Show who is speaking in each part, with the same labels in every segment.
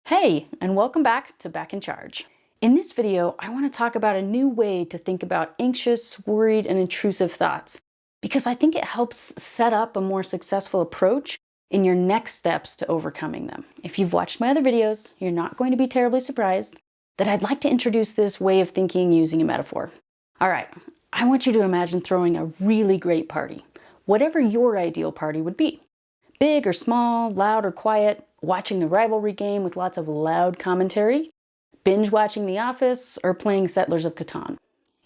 Speaker 1: Hey, and welcome back to Back in Charge. In this video, I want to talk about a new way to think about anxious, worried, and intrusive thoughts, because I think it helps set up a more successful approach in your next steps to overcoming them. If you've watched my other videos, you're not going to be terribly surprised that I'd like to introduce this way of thinking using a metaphor. All right, I want you to imagine throwing a really great party, whatever your ideal party would be. Big or small, loud or quiet, watching the rivalry game with lots of loud commentary, binge watching The Office, or playing Settlers of Catan.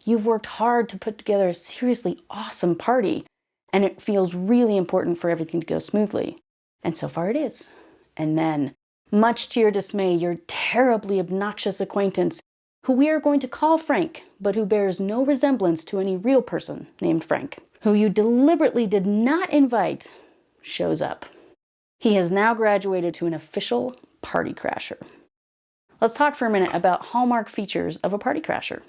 Speaker 1: You've worked hard to put together a seriously awesome party, and it feels really important for everything to go smoothly. And so far it is. And then, much to your dismay, your terribly obnoxious acquaintance, who we are going to call Frank, but who bears no resemblance to any real person named Frank, who you deliberately did not invite, shows up. He has now graduated to an official party crasher. Let's talk for a minute about hallmark features of a party crasher.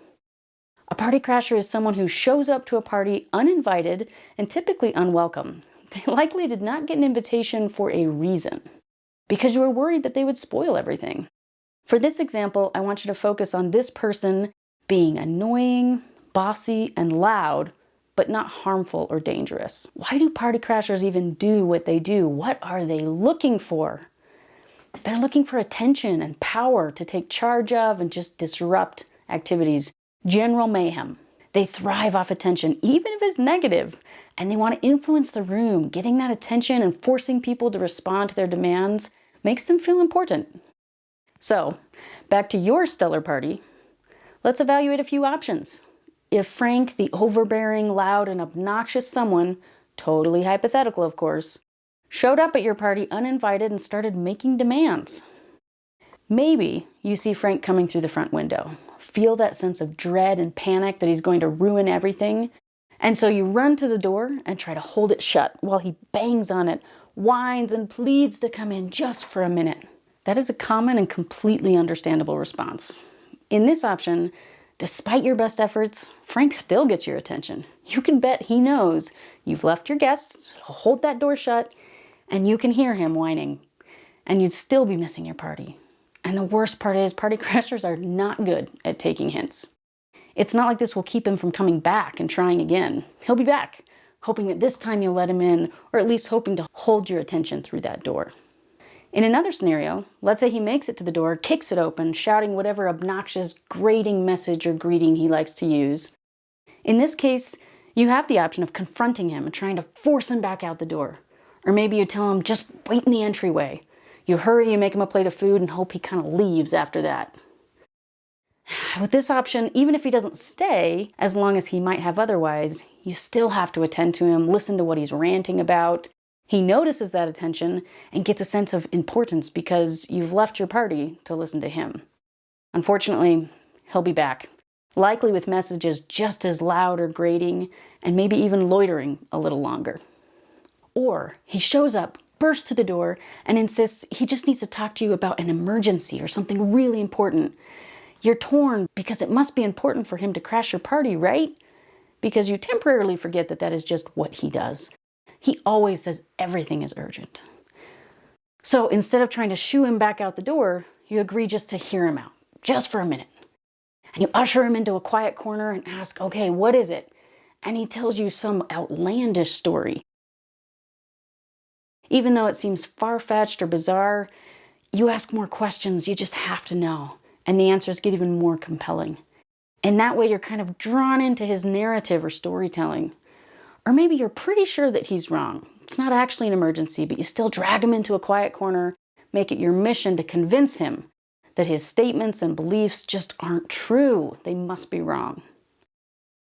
Speaker 1: A party crasher is someone who shows up to a party uninvited and typically unwelcome. They likely did not get an invitation for a reason, because you were worried that they would spoil everything. For this example, I want you to focus on this person being annoying, bossy, and loud, but not harmful or dangerous. Why do party crashers even do what they do? What are they looking for? They're looking for attention and power to take charge of and just disrupt activities. General mayhem. They thrive off attention, even if it's negative, and they want to influence the room. Getting that attention and forcing people to respond to their demands makes them feel important. So, back to your stellar party, let's evaluate a few options. If Frank, the overbearing, loud, and obnoxious someone, totally hypothetical of course, showed up at your party uninvited and started making demands. Maybe you see Frank coming through the front window, feel that sense of dread and panic that he's going to ruin everything, and so you run to the door and try to hold it shut while he bangs on it, whines, and pleads to come in just for a minute. That is a common and completely understandable response. In this option, despite your best efforts, Frank still gets your attention. You can bet he knows you've left your guests, hold that door shut, and you can hear him whining. And you'd still be missing your party. And the worst part is, party crashers are not good at taking hints. It's not like this will keep him from coming back and trying again. He'll be back, hoping that this time you'll let him in, or at least hoping to hold your attention through that door. In another scenario, let's say he makes it to the door, kicks it open, shouting whatever obnoxious, grating message or greeting he likes to use. In this case, you have the option of confronting him and trying to force him back out the door. Or maybe you tell him, just wait in the entryway. You hurry, you make him a plate of food and hope he kind of leaves after that. With this option, even if he doesn't stay, as long as he might have otherwise, you still have to attend to him, listen to what he's ranting about. He notices that attention and gets a sense of importance because you've left your party to listen to him. Unfortunately, he'll be back, likely with messages just as loud or grating, and maybe even loitering a little longer. Or he shows up, bursts through the door, and insists he just needs to talk to you about an emergency or something really important. You're torn because it must be important for him to crash your party, right? Because you temporarily forget that that is just what he does. He always says everything is urgent. So instead of trying to shoo him back out the door, you agree just to hear him out, just for a minute. And you usher him into a quiet corner and ask, okay, what is it? And he tells you some outlandish story. Even though it seems far-fetched or bizarre, you ask more questions you just have to know, and the answers get even more compelling. And that way you're kind of drawn into his narrative or storytelling. Or maybe you're pretty sure that he's wrong. It's not actually an emergency, but you still drag him into a quiet corner, make it your mission to convince him that his statements and beliefs just aren't true. They must be wrong.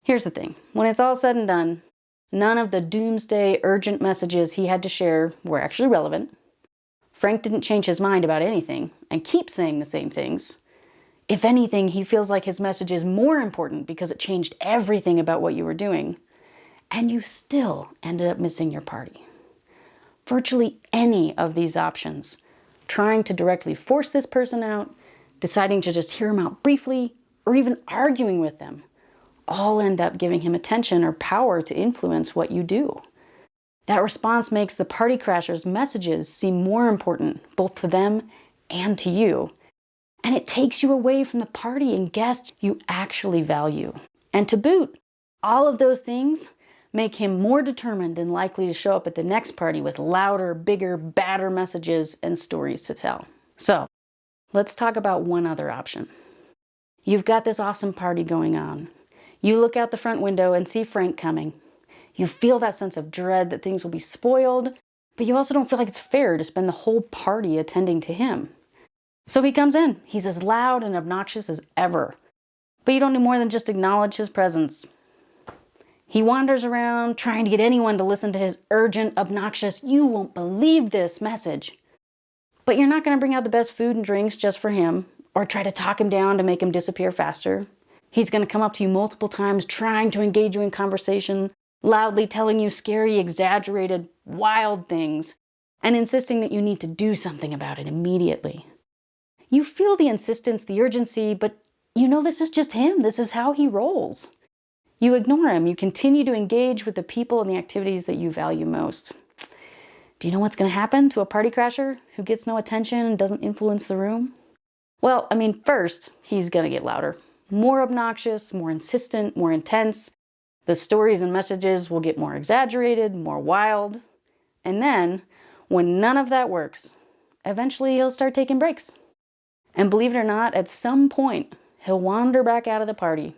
Speaker 1: Here's the thing. When it's all said and done, none of the doomsday urgent messages he had to share were actually relevant. Frank didn't change his mind about anything and keeps saying the same things. If anything, he feels like his message is more important because it changed everything about what you were doing. And you still ended up missing your party. Virtually any of these options, trying to directly force this person out, deciding to just hear him out briefly, or even arguing with them, all end up giving him attention or power to influence what you do. That response makes the party crasher's messages seem more important, both to them and to you, And it takes you away from the party and guests you actually value. And to boot, all of those things make him more determined and likely to show up at the next party with louder, bigger, badder messages and stories to tell. So, let's talk about one other option. You've got this awesome party going on. You look out the front window and see Frank coming. You feel that sense of dread that things will be spoiled, but you also don't feel like it's fair to spend the whole party attending to him. So he comes in. He's as loud and obnoxious as ever. But you don't do more than just acknowledge his presence. He wanders around trying to get anyone to listen to his urgent, obnoxious, "you won't believe this" message. But you're not going to bring out the best food and drinks just for him, or try to talk him down to make him disappear faster. He's going to come up to you multiple times, trying to engage you in conversation, loudly telling you scary, exaggerated, wild things, and insisting that you need to do something about it immediately. You feel the insistence, the urgency, but you know this is just him. This is how he rolls. You ignore him. You continue to engage with the people and the activities that you value most. Do you know what's going to happen to a party crasher who gets no attention and doesn't influence the room? Well, first, he's going to get louder. More obnoxious, more insistent, more intense. The stories and messages will get more exaggerated, more wild. And then, when none of that works, eventually he'll start taking breaks. And believe it or not, at some point, he'll wander back out of the party.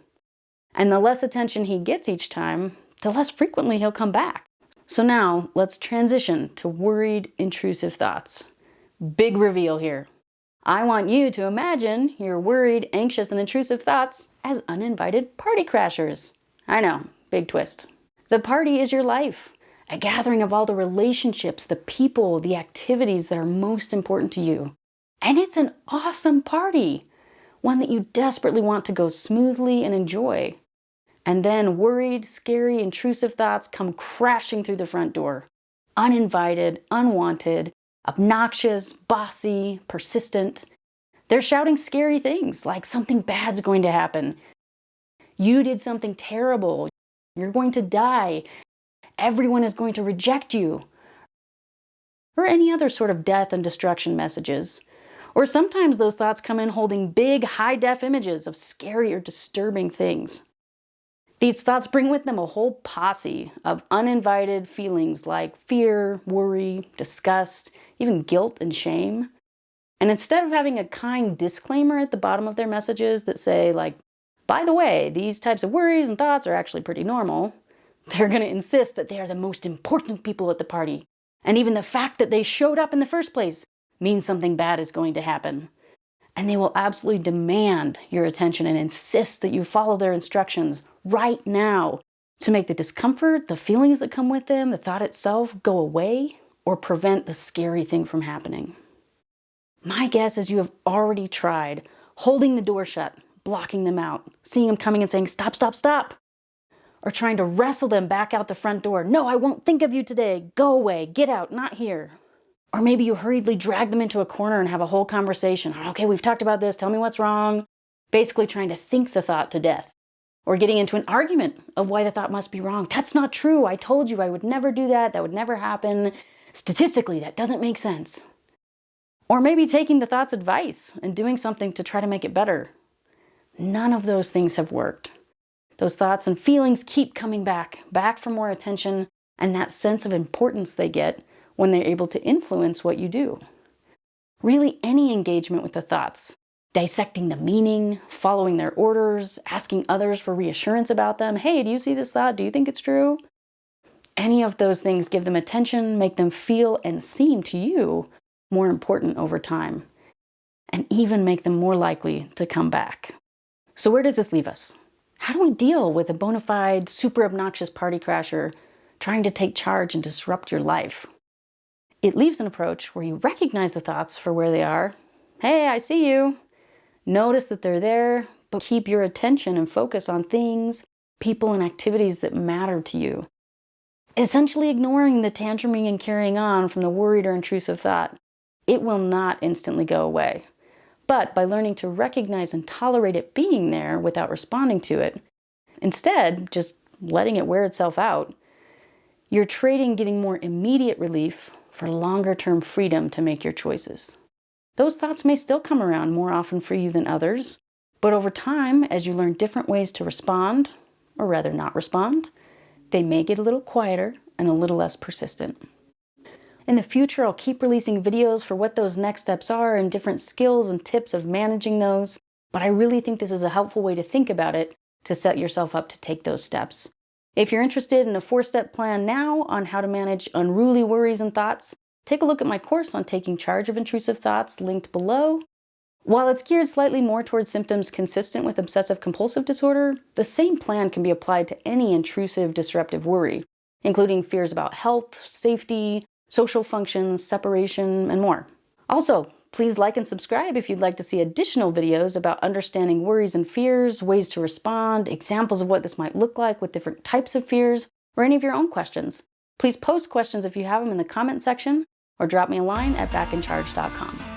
Speaker 1: And the less attention he gets each time, the less frequently he'll come back. So now, let's transition to worried, intrusive thoughts. Big reveal here. I want you to imagine your worried, anxious, and intrusive thoughts as uninvited party crashers. I know, big twist. The party is your life, a gathering of all the relationships, the people, the activities that are most important to you. And it's an awesome party, one that you desperately want to go smoothly and enjoy. And then worried, scary, intrusive thoughts come crashing through the front door. Uninvited, unwanted, obnoxious, bossy, persistent. They're shouting scary things like something bad's going to happen. You did something terrible. You're going to die. Everyone is going to reject you. Or any other sort of death and destruction messages. Or sometimes those thoughts come in holding big, high-def images of scary or disturbing things. These thoughts bring with them a whole posse of uninvited feelings like fear, worry, disgust, even guilt and shame. And instead of having a kind disclaimer at the bottom of their messages that say, like, by the way, these types of worries and thoughts are actually pretty normal, they're going to insist that they are the most important people at the party. And even the fact that they showed up in the first place means something bad is going to happen. And they will absolutely demand your attention and insist that you follow their instructions right now to make the discomfort, the feelings that come with them, the thought itself go away or prevent the scary thing from happening. My guess is you have already tried holding the door shut, blocking them out, seeing them coming and saying, "Stop, stop, stop," or trying to wrestle them back out the front door. "No, I won't think of you today. Go away. Get out. Not here." Or maybe you hurriedly drag them into a corner and have a whole conversation. "Okay, we've talked about this. Tell me what's wrong." Basically trying to think the thought to death. Or getting into an argument of why the thought must be wrong. "That's not true. I told you I would never do that. That would never happen. Statistically, that doesn't make sense." Or maybe taking the thought's advice and doing something to try to make it better. None of those things have worked. Those thoughts and feelings keep coming back for more attention and that sense of importance they get when they're able to influence what you do. Really, any engagement with the thoughts, dissecting the meaning, following their orders, asking others for reassurance about them. "Hey, do you see this thought? Do you think it's true?" Any of those things give them attention, make them feel and seem to you more important over time, and even make them more likely to come back. So where does this leave us? How do we deal with a bona fide, super obnoxious party crasher trying to take charge and disrupt your life? It leaves an approach where you recognize the thoughts for where they are. "Hey, I see you." Notice that they're there, but keep your attention and focus on things, people, and activities that matter to you. Essentially ignoring the tantruming and carrying on from the worried or intrusive thought. It will not instantly go away. But by learning to recognize and tolerate it being there without responding to it, instead just letting it wear itself out, you're trading getting more immediate relief for longer-term freedom to make your choices. Those thoughts may still come around more often for you than others, but over time, as you learn different ways to respond, or rather not respond, they may get a little quieter and a little less persistent. In the future, I'll keep releasing videos for what those next steps are and different skills and tips of managing those, but I really think this is a helpful way to think about it to set yourself up to take those steps. If you're interested in a 4-step plan now on how to manage unruly worries and thoughts, take a look at my course on taking charge of intrusive thoughts linked below. While it's geared slightly more towards symptoms consistent with obsessive-compulsive disorder, the same plan can be applied to any intrusive, disruptive worry, including fears about health, safety, social functions, separation, and more. Also, please like and subscribe if you'd like to see additional videos about understanding worries and fears, ways to respond, examples of what this might look like with different types of fears, or any of your own questions. Please post questions if you have them in the comment section, or drop me a line at backincharge.com.